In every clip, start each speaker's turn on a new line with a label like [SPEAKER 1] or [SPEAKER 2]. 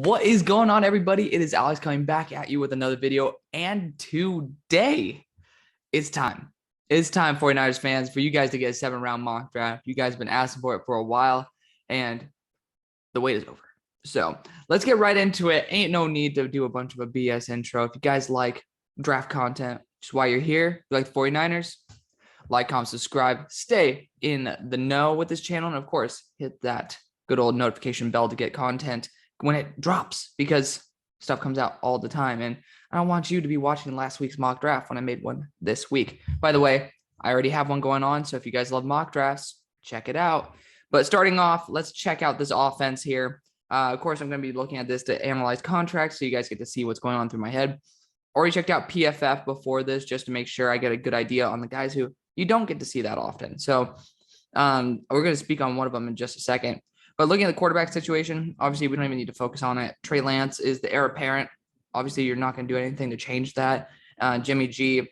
[SPEAKER 1] What is going on, everybody? It is Alex coming back at you with another video. And today, it's time. It's time, 49ers fans, for you guys to get a 7-round mock draft. You guys have been asking for it for a while, and the wait is over. So let's get right into it. Ain't no need to do a bunch of a BS intro. If you guys like draft content, just why you're here, you like the 49ers, like, comment, subscribe, stay in the know with this channel, and of course, hit that good old notification bell to get content when it drops, because stuff comes out all the time. And I don't want you to be watching last week's mock draft when I made one this week. By the way, I already have one going on, so if you guys love mock drafts, check it out. But starting off, let's check out this offense here. Of course, I'm going to be looking at this to analyze contracts, so you guys get to see what's going on through my head. Already checked out PFF before this just to make sure I get a good idea on the guys who you don't get to see that often. So we're going to speak on one of them in just a second. But looking at the quarterback situation, obviously, we don't even need to focus on it. Trey Lance is the heir apparent. Obviously, you're not going to do anything to change that. Jimmy G,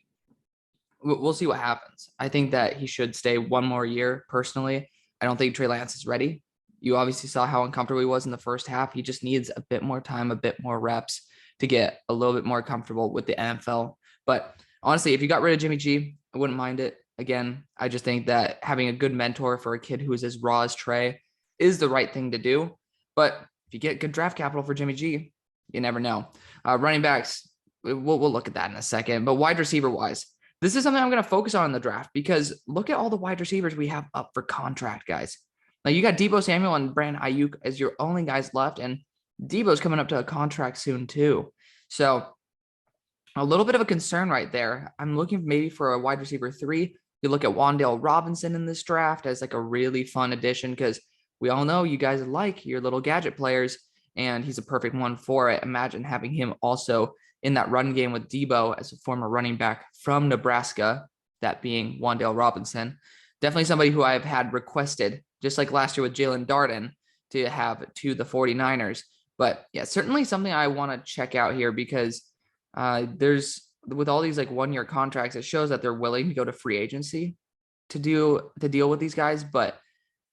[SPEAKER 1] we'll see what happens. I think that he should stay one more year, personally. I don't think Trey Lance is ready. You obviously saw how uncomfortable he was in the first half. He just needs a bit more time, a bit more reps to get a little bit more comfortable with the NFL. But honestly, if you got rid of Jimmy G, I wouldn't mind it. Again, I just think that having a good mentor for a kid who is as raw as Trey is the right thing to do. But if you get good draft capital for Jimmy G, you never know. Running backs, we'll look at that in a second. But wide receiver wise, this is something I'm going to focus on in the draft, because look at all the wide receivers we have up for contract, guys. Now you got Deebo Samuel and Brandon Ayuk as your only guys left, and Deebo's coming up to a contract soon too. So a little bit of a concern right there. I'm looking maybe for a wide receiver 3. You look at Wan'Dale Robinson in this draft as like a really fun addition, because we all know you guys like your little gadget players, and he's a perfect one for it. Imagine having him also in that run game with Deebo as a former running back from Nebraska, that being Wan'Dale Robinson. Definitely somebody who I've had requested, just like last year with Jalen Darden, to have to the 49ers. But yeah, certainly something I want to check out here, because there's, with all these like 1-year contracts, it shows that they're willing to go to free agency to deal with these guys. But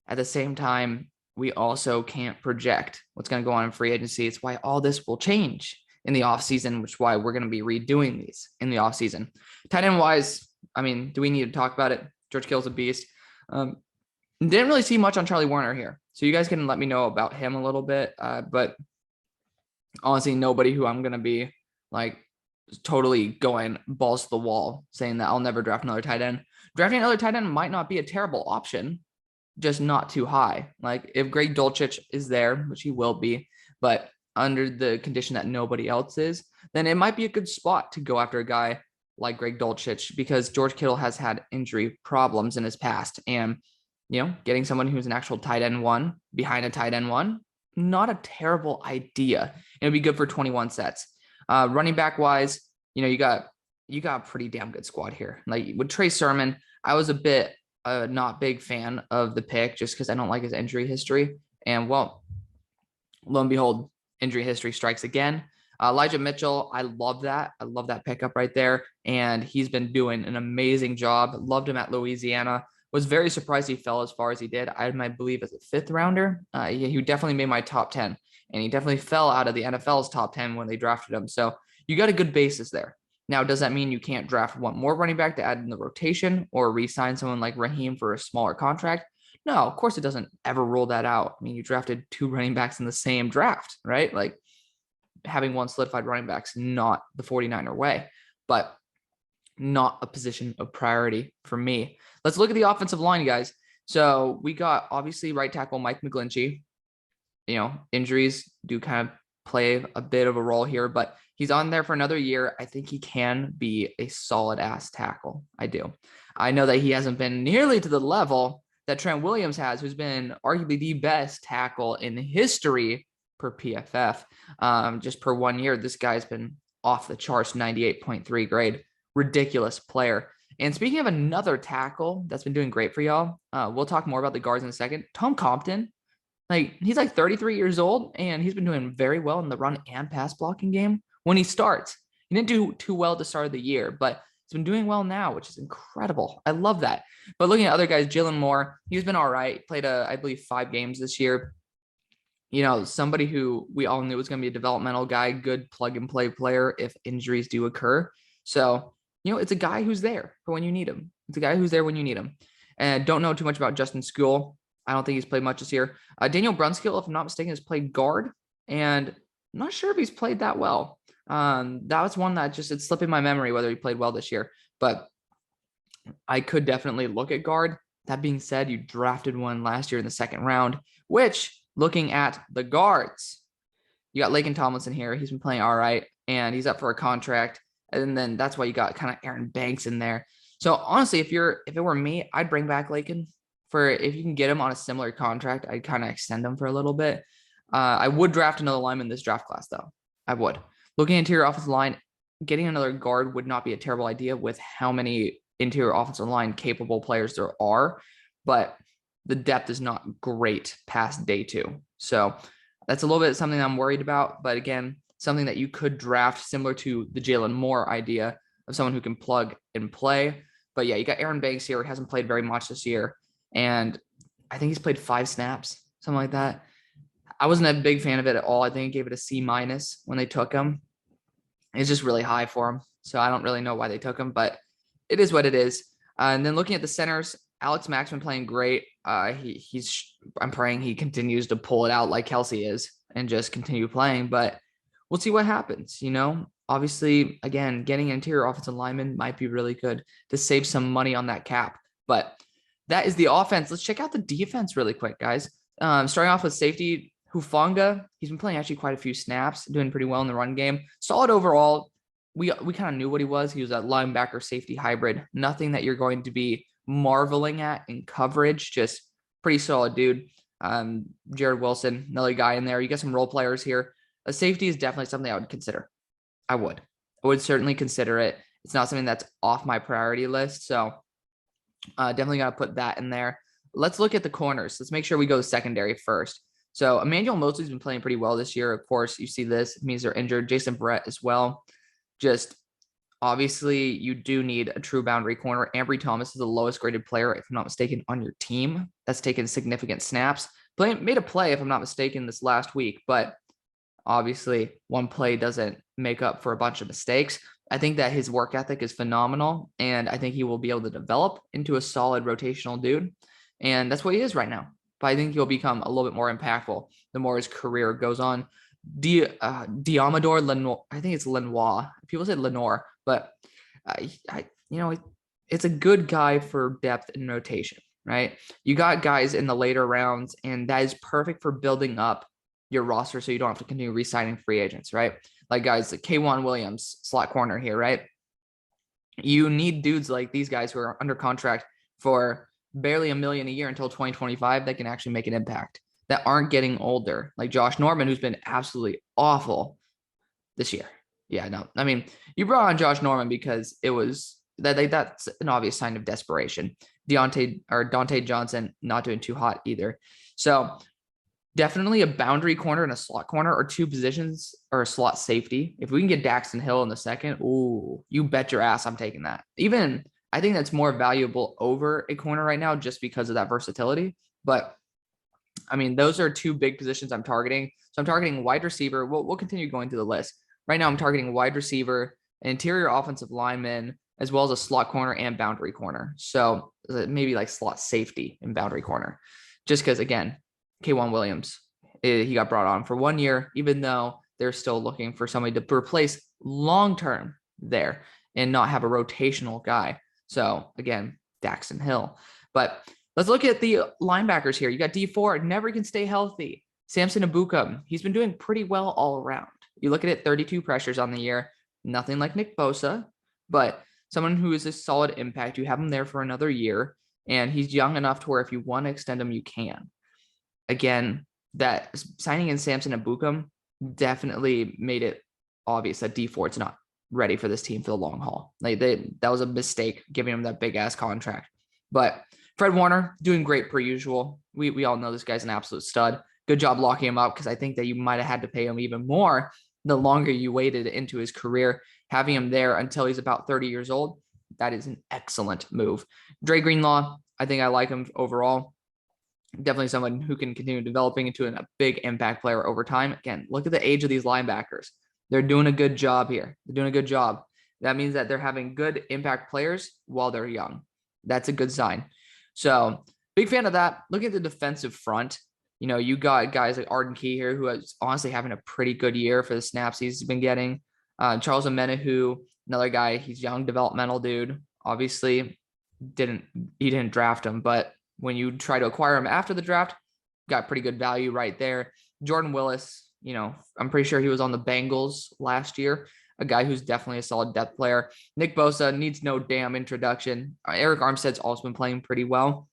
[SPEAKER 1] at the same time, we also can't project what's going to go on in free agency. It's why all this will change in the offseason, which is why we're going to be redoing these in the offseason. Tight end wise, I mean, do we need to talk about it? George Kittle's a beast. Didn't really see much on Charlie Warner here, so you guys can let me know about him a little bit. But honestly, nobody who I'm going to be like totally going balls to the wall saying that I'll never draft another tight end. Drafting another tight end might not be a terrible option, just not too high. Like if Greg Dulcich is there, which he will be, but under the condition that nobody else is, then it might be a good spot to go after a guy like Greg Dulcich, because George Kittle has had injury problems in his past. And, you know, getting someone who's an actual tight end 1 behind a tight end 1, not a terrible idea. It would be good for 21 sets. Running back wise, you know, you got a pretty damn good squad here. Like with Trey Sermon, I was a bit not big fan of the pick, just because I don't like his injury history. And well, lo and behold, injury history strikes again. Elijah Mitchell, I love that. I love that pickup right there. And he's been doing an amazing job. Loved him at Louisiana. Was very surprised he fell as far as he did. I believe as a 5th rounder. He definitely made my top 10. And he definitely fell out of the NFL's top 10 when they drafted him. So you got a good basis there. Now, does that mean you can't draft one more running back to add in the rotation, or re-sign someone like Raheem for a smaller contract? No, of course it doesn't ever rule that out. I mean, you drafted 2 running backs in the same draft, right? Like having one solidified running back's not the 49er way, but not a position of priority for me. Let's look at the offensive line, guys. So we got obviously right tackle Mike McGlinchey. You know, injuries do kind of play a bit of a role here, but he's on there for another year. I think he can be a solid ass tackle. I do. I know that he hasn't been nearly to the level that Trent Williams has, who's been arguably the best tackle in history per PFF. Just per 1 year, this guy's been off the charts, 98.3 grade. Ridiculous player. And speaking of another tackle that's been doing great for y'all, we'll talk more about the guards in a second. Tom Compton. Like, he's like 33 years old, and he's been doing very well in the run and pass blocking game when he starts. He didn't do too well at the start of the year, but he's been doing well now, which is incredible. I love that. But looking at other guys, Jalen Moore, he's been all right. Played, I believe, 5 games this year. somebody who we all knew was going to be a developmental guy, good plug and play player if injuries do occur. So, it's a guy who's there for when you need him. It's a guy who's there when you need him. And don't know too much about Justin School. I don't think he's played much this year. Daniel Brunskill, if I'm not mistaken, has played guard, and I'm not sure if he's played that well. That was one that it's slipping my memory whether he played well this year, but I could definitely look at guard. That being said, you drafted one last year in the second round, which, looking at the guards, you got Laken Tomlinson here. He's been playing all right, and he's up for a contract. And then that's why you got kind of Aaron Banks in there. So honestly, if it were me, I'd bring back Laken. If you can get him on a similar contract, I'd kind of extend him for a little bit. I would draft another lineman in this draft class, though. I would. Looking interior offensive line, getting another guard would not be a terrible idea with how many interior offensive line capable players there are, but the depth is not great past day 2. So that's a little bit something I'm worried about. But again, something that you could draft similar to the Jalen Moore idea of someone who can plug and play. But yeah, you got Aaron Banks here. He hasn't played very much this year. And I think he's played 5 snaps, something like that. I wasn't a big fan of it at all. I think I gave it a C- when they took him. It's just really high for him. So I don't really know why they took him, but it is what it is. And then looking at the centers, Alex Mack's been playing great. I'm praying he continues to pull it out like Kelsey is and just continue playing, but we'll see what happens. Obviously, again, getting an interior offensive lineman might be really good to save some money on that cap, but that is the offense. Let's check out the defense really quick, guys. Starting off with safety, Hufanga. He's been playing actually quite a few snaps, doing pretty well in the run game. Solid overall. We kind of knew what he was. He was a linebacker safety hybrid. Nothing that you're going to be marveling at in coverage. Just pretty solid dude. Jared Wilson, another guy in there. You got some role players here. A safety is definitely something I would consider. I would certainly consider it. It's not something that's off my priority list. So definitely got to put that in there. Let's look at the corners. Let's make sure we go secondary first. So Emmanuel Mosley's been playing pretty well this year. Of course, you see this. It means they're injured. Jason Barrett as well. Just obviously, you do need a true boundary corner. Ambry Thomas is the lowest graded player, if I'm not mistaken, on your team. That's taken significant snaps. Made a play, if I'm not mistaken, this last week. But obviously, one play doesn't make up for a bunch of mistakes. I think that his work ethic is phenomenal, and I think he will be able to develop into a solid rotational dude. And that's what he is right now. But I think he'll become a little bit more impactful the more his career goes on. Diamador Lenoir, I think it's Lenoir. People say Lenoir, but it's a good guy for depth and rotation, right? You got guys in the later rounds, and that is perfect for building up your roster so you don't have to continue re-signing free agents, right? Like guys like K'Wan Williams, slot corner here, right? You need dudes like these guys who are under contract for barely $1 million a year until 2025 that can actually make an impact, that aren't getting older, like Josh Norman, who's been absolutely awful this year. Yeah, no, I mean, you brought on Josh Norman because it was that's an obvious sign of desperation. Dante Johnson not doing too hot either. So definitely a boundary corner and a slot corner or two positions or a slot safety. If we can get Daxton Hill in the second, ooh, you bet your ass I'm taking that. Even I think that's more valuable over a corner right now just because of that versatility. But I mean, those are two big positions I'm targeting. So I'm targeting wide receiver. We'll continue going through the list. Right now, I'm targeting wide receiver, an interior offensive lineman, as well as a slot corner and boundary corner. So maybe like slot safety and boundary corner. Just because, again, K'Wan Williams, he got brought on for 1 year, even though they're still looking for somebody to replace long-term there and not have a rotational guy. So, again, Daxton Hill. But let's look at the linebackers here. You got D4, never can stay healthy. Samson Ebukam, he's been doing pretty well all around. You look at it, 32 pressures on the year. Nothing like Nick Bosa, but someone who is a solid impact. You have him there for another year, and he's young enough to where if you want to extend him, you can. Again, that signing in Samson Ebukam definitely made it obvious that D4 is not ready for this team for the long haul. That was a mistake giving him that big ass contract. But Fred Warner doing great per usual. We all know this guy's an absolute stud. Good job locking him up because I think that you might have had to pay him even more the longer you waited into his career. Having him there until he's about 30 years old, that is an excellent move. Dre Greenlaw, I think I like him overall. Definitely someone who can continue developing into a big impact player over time. Again, look at the age of these linebackers. They're doing a good job here. They're doing a good job. That means that they're having good impact players while they're young. That's a good sign. So big fan of that. Look at the defensive front. You know, you got guys like Arden Key here, who is honestly having a pretty good year for the snaps he's been getting. Charles Omenihu, another guy, he's young, developmental dude. Obviously, he didn't draft him, but when you try to acquire him after the draft, got pretty good value right there. Jordan Willis, you know, I'm pretty sure he was on the Bengals last year, a guy who's definitely a solid depth player. Nick Bosa needs no damn introduction. Eric Armstead's also been playing pretty well.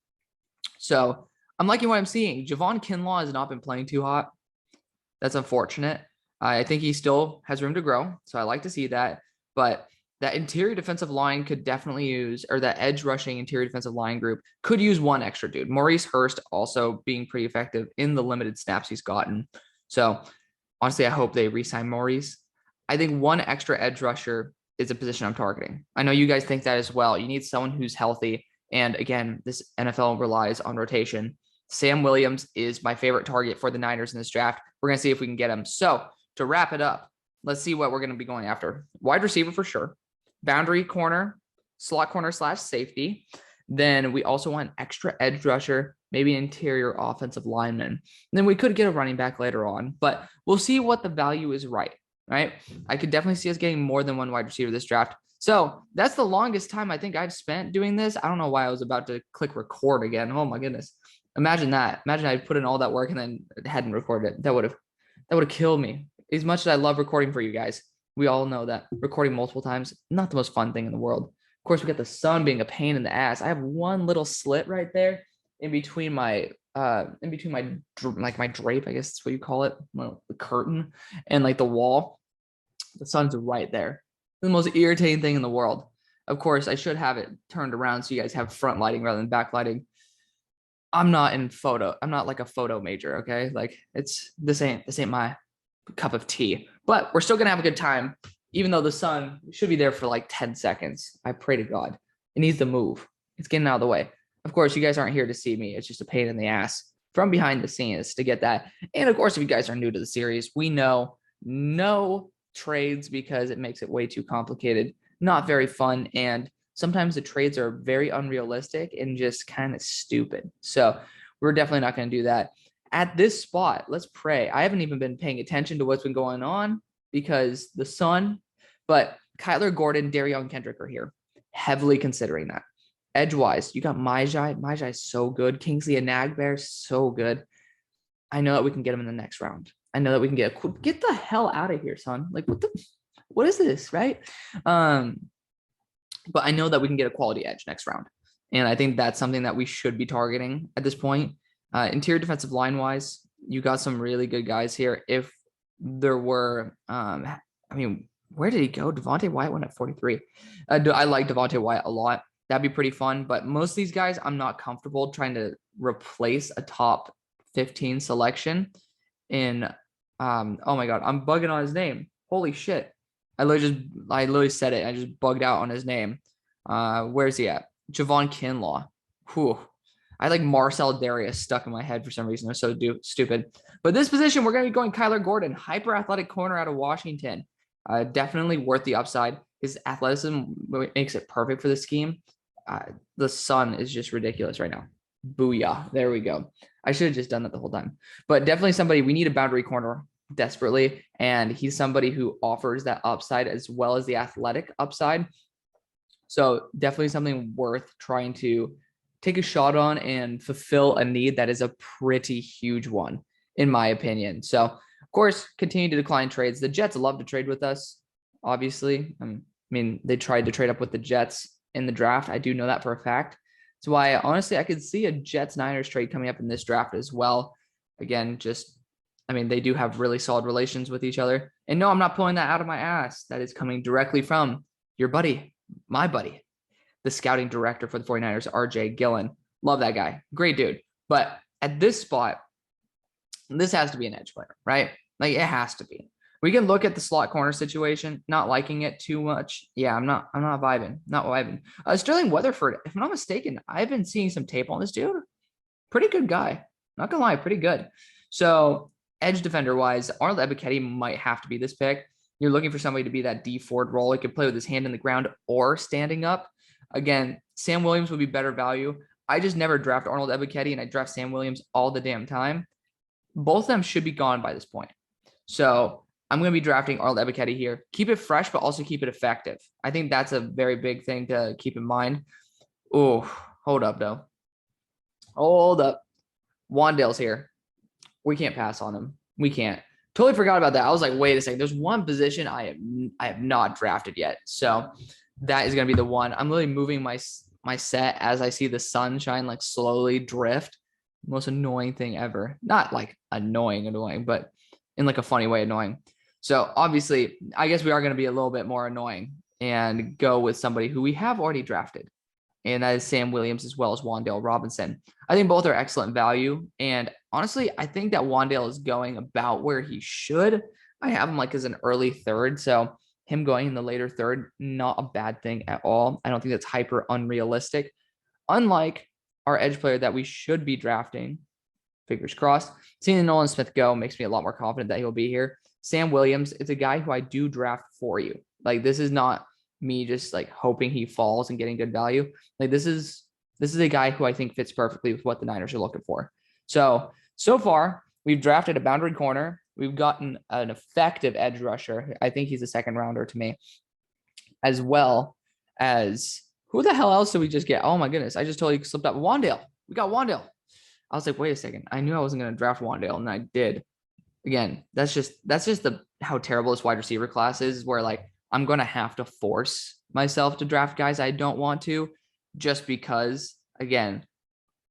[SPEAKER 1] So I'm liking what I'm seeing. Javon Kinlaw has not been playing too hot. That's unfortunate. I think he still has room to grow. So I like to see that. But that interior defensive line could definitely use, or that edge rushing interior defensive line group could use one extra dude. Maurice Hurst also being pretty effective in the limited snaps he's gotten. So honestly, I hope they re-sign Maurice. I think one extra edge rusher is a position I'm targeting. I know you guys think that as well. You need someone who's healthy. And again, this NFL relies on rotation. Sam Williams is my favorite target for the Niners in this draft. We're going to see if we can get him. So to wrap it up, let's see what we're going to be going after. Wide receiver for sure. Boundary corner, slot corner / safety. Then we also want an extra edge rusher, maybe an interior offensive lineman. And then we could get a running back later on, but we'll see what the value is right? I could definitely see us getting more than one wide receiver this draft. So that's the longest time I think I've spent doing this. I don't know why I was about to click record again. Oh my goodness. Imagine that. Imagine I put in all that work and then hadn't recorded it. That would have killed me. As much as I love recording for you guys, we all know that recording multiple times, not the most fun thing in the world. Of course, we got the sun being a pain in the ass. I have one little slit right there in between my like my drape, I guess that's what you call it, the curtain, and like the wall. The sun's right there. The most irritating thing in the world. Of course, I should have it turned around so you guys have front lighting rather than back lighting. I'm not like a photo major, okay? Like this ain't my cup of tea. But we're still gonna have a good time, even though the sun should be there for like 10 seconds. I pray to God. It needs to move. It's getting out of the way. Of course, you guys aren't here to see me. It's just a pain in the ass from behind the scenes to get that. And of course, if you guys are new to the series, we know no trades because it makes it way too complicated, not very fun, and sometimes the trades are very unrealistic and just kind of stupid. So we're definitely not going to do that at this spot. Let's pray. I haven't even been paying attention to what's been going on because the sun, but Kyler Gordon, Darion Kendrick are here, heavily considering that. Edgewise, you got Majai. Majai is so good. Kingsley Enagbare, so good. I know that we can get him in the next round. I know that we can get the hell out of here, son. Like what is this, right? But I know that we can get a quality edge next round. And I think that's something that we should be targeting at this point. Interior defensive line wise, you got some really good guys here. If there were, where did he go? Devontae Wyatt went at 43. I like Devontae Wyatt a lot. That'd be pretty fun. But most of these guys, I'm not comfortable trying to replace a top 15 selection in, oh my God, I'm bugging on his name. Holy shit. I literally said it. I just bugged out on his name. Where's he at? Javon Kinlaw. Whew. I like Marcel Darius stuck in my head for some reason. I'm so stupid. But this position, we're going to be going Kyler Gordon, hyper athletic corner out of Washington. Definitely worth the upside. His athleticism makes it perfect for the scheme. The sun is just ridiculous right now. Booyah. There we go. I should have just done that the whole time. But definitely somebody, we need a boundary corner desperately. And he's somebody who offers that upside as well as the athletic upside. So definitely something worth trying to take a shot on and fulfill a need that is a pretty huge one, in my opinion. So, of course, continue to decline trades. The Jets love to trade with us, obviously. I mean, they tried to trade up with the Jets in the draft. I do know that for a fact. That's why, honestly, I could see a Jets-Niners trade coming up in this draft as well. Again, they do have really solid relations with each other. And no, I'm not pulling that out of my ass. That is coming directly from your buddy, my buddy, the scouting director for the 49ers, RJ Gillen. Love that guy. Great dude. But at this spot, this has to be an edge player, right? Like it has to be. We can look at the slot corner situation, not liking it too much. Yeah, I'm not vibing. Not vibing. Sterling Weatherford, if I'm not mistaken, I've been seeing some tape on this dude. Pretty good guy. Not gonna lie, pretty good. So edge defender wise, Arnold Ebiketie might have to be this pick. You're looking for somebody to be that D forward role. He could play with his hand in the ground or standing up. Again, Sam Williams would be better value. I just never draft Arnold Ebiketie, and I draft Sam Williams all the damn time. Both of them should be gone by this point. So I'm going to be drafting Arnold Ebiketie here. Keep it fresh, but also keep it effective. I think that's a very big thing to keep in mind. Oh, hold up, though. Hold up. Wandale's here. We can't pass on him. We can't. Totally forgot about that. I was like, wait a second. There's one position I have not drafted yet. So that is going to be the one. I'm literally moving my set as I see the sunshine like slowly drift. Most annoying thing ever. Not like annoying, but in like a funny way annoying. So obviously, I guess we are going to be a little bit more annoying and go with somebody who we have already drafted. And that is Sam Williams as well as Wan'Dale Robinson. I think both are excellent value. And honestly, I think that Wan'Dale is going about where he should. I have him like as an early third. So him going in the later third, not a bad thing at all. I don't think that's hyper unrealistic. Unlike our edge player that we should be drafting, fingers crossed, seeing Nolan Smith go makes me a lot more confident that he'll be here. Sam Williams, it's a guy who I do draft for you. Like, this is not me just like hoping he falls and getting good value. Like, this is a guy who I think fits perfectly with what the Niners are looking for. So far we've drafted a boundary corner. We've gotten an effective edge rusher. I think he's a second rounder to me, as well as who the hell else did we just get? Oh my goodness. I just totally slipped up. Wan'Dale. We got Wan'Dale. I was like, wait a second. I knew I wasn't going to draft Wan'Dale, and I did. Again, that's just how terrible this wide receiver class is, where like I'm going to have to force myself to draft guys I don't want to, just because, again,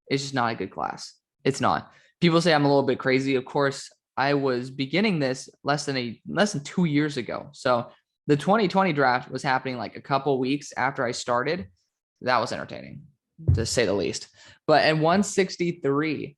[SPEAKER 1] it's just not a good class. It's not. People say I'm a little bit crazy. Of course, I was beginning this less than 2 years ago. So the 2020 draft was happening like a couple weeks after I started. That was entertaining, to say the least. But at 163,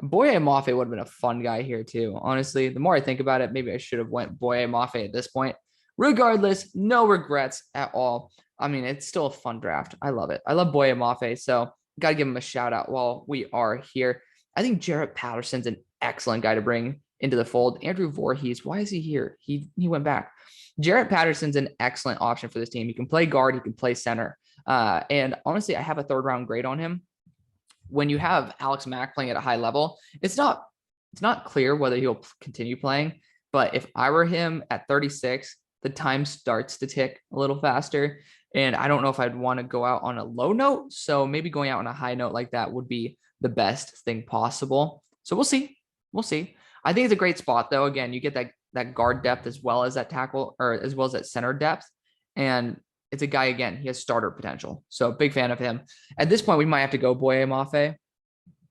[SPEAKER 1] Boye Mafe would have been a fun guy here too. Honestly, the more I think about it, maybe I should have went Boye Mafe at this point. Regardless, no regrets at all. I mean, it's still a fun draft. I love it. I love Boye Mafe, so got to give him a shout out while we are here. I think Jarrett Patterson's an excellent guy to bring into the fold. Andrew Voorhees, why is he here? He went back. Jarrett Patterson's an excellent option for this team. He can play guard. He can play center. And honestly, I have a third round grade on him. When you have Alex Mack playing at a high level, it's not clear whether he'll continue playing. But if I were him at 36, the time starts to tick a little faster. And I don't know if I'd want to go out on a low note. So maybe going out on a high note like that would be the best thing possible. So we'll see. We'll see. I think it's a great spot, though. Again, you get that guard depth as well as that tackle, or as well as that center depth. And it's a guy, again, he has starter potential. So big fan of him. At this point, we might have to go Boye Mafe.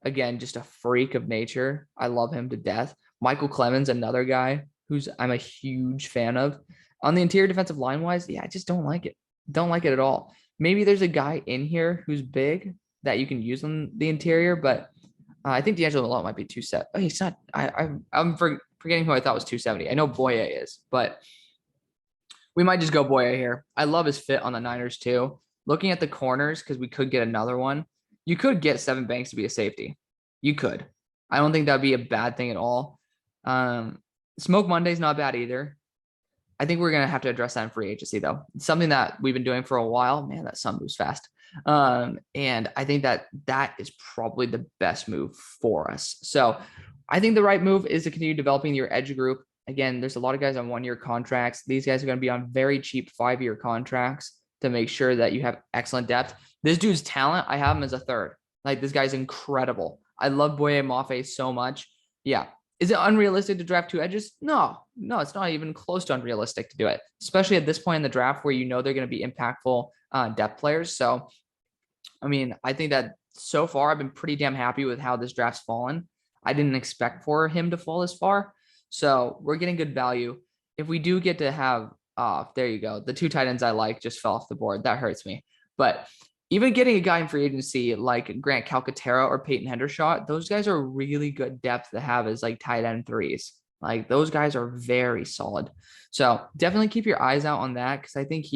[SPEAKER 1] Again, just a freak of nature. I love him to death. Michael Clemens, another guy who's I'm a huge fan of. On the interior defensive line wise, yeah, I just don't like it. Don't like it at all. Maybe there's a guy in here who's big that you can use on the interior, but I think D'Angelo Malone might be 270. Oh, he's not. I'm forgetting who I thought was 270. I know Boye is, but we might just go Boye here. I love his fit on the Niners too. Looking at the corners, because we could get another one. You could get Sevyn Banks to be a safety. You could. I don't think that'd be a bad thing at all. Smoke Monday's not bad either. I think we're going to have to address that in free agency, though. It's something that we've been doing for a while. Man, that sun moves fast. And I think that is probably the best move for us. So I think the right move is to continue developing your edge group. Again, there's a lot of guys on 1-year contracts. These guys are going to be on very cheap 5-year contracts to make sure that you have excellent depth. This dude's talent, I have him as a third. Like, this guy's incredible. I love Boye Mafe so much. Yeah. Is it unrealistic to draft 2 edges? No, it's not even close to unrealistic to do it, especially at this point in the draft where you know they're going to be impactful depth players. So, I mean, I think that so far I've been pretty damn happy with how this draft's fallen. I didn't expect for him to fall this far. So we're getting good value. If we do get to have, there you go. The 2 tight ends I like just fell off the board. That hurts me. But even getting a guy in free agency like Grant Calcaterra or Peyton Hendershot, those guys are really good depth to have as like tight end 3s. Like, those guys are very solid. So definitely keep your eyes out on that, because I think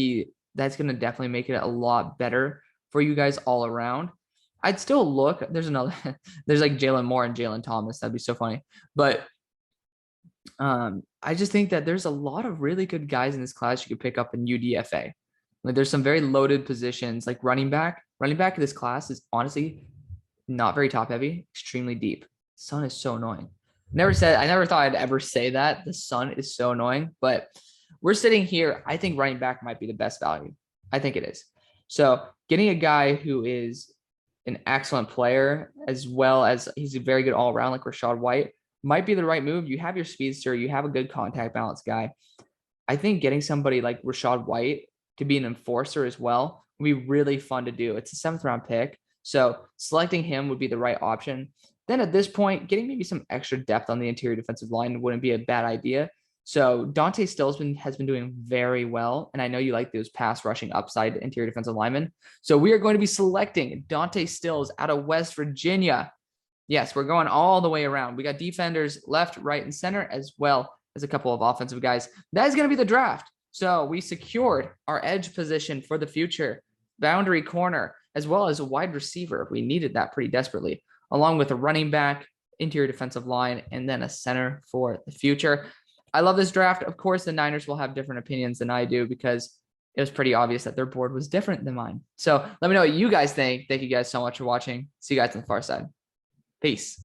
[SPEAKER 1] that's going to definitely make it a lot better for you guys all around. I'd still look. There's another. There's like Jalen Moore and Jalen Thomas. That'd be so funny. But I just think that there's a lot of really good guys in this class you could pick up in UDFA. Like there's some very loaded positions, like running back. Running back of this class is honestly not very top heavy, extremely deep. Sun is so annoying. I never thought I'd ever say that. The sun is so annoying, but we're sitting here. I think running back might be the best value. I think it is. So getting a guy who is an excellent player, as well as he's a very good all around, like Rachaad White, might be the right move. You have your speedster, you have a good contact balance guy. I think getting somebody like Rachaad White to be an enforcer as well would be really fun to do. It's a 7th round pick. So selecting him would be the right option. Then at this point, getting maybe some extra depth on the interior defensive line wouldn't be a bad idea. So Dante Stills has been doing very well. And I know you like those pass rushing upside interior defensive linemen. So we are going to be selecting Dante Stills out of West Virginia. Yes, we're going all the way around. We got defenders left, right, and center, as well as a couple of offensive guys. That is going to be the draft. So we secured our edge position for the future, boundary corner, as well as a wide receiver. We needed that pretty desperately, along with a running back, interior defensive line, and then a center for the future. I love this draft. Of course, the Niners will have different opinions than I do because it was pretty obvious that their board was different than mine. So let me know what you guys think. Thank you guys so much for watching. See you guys on the far side. Peace.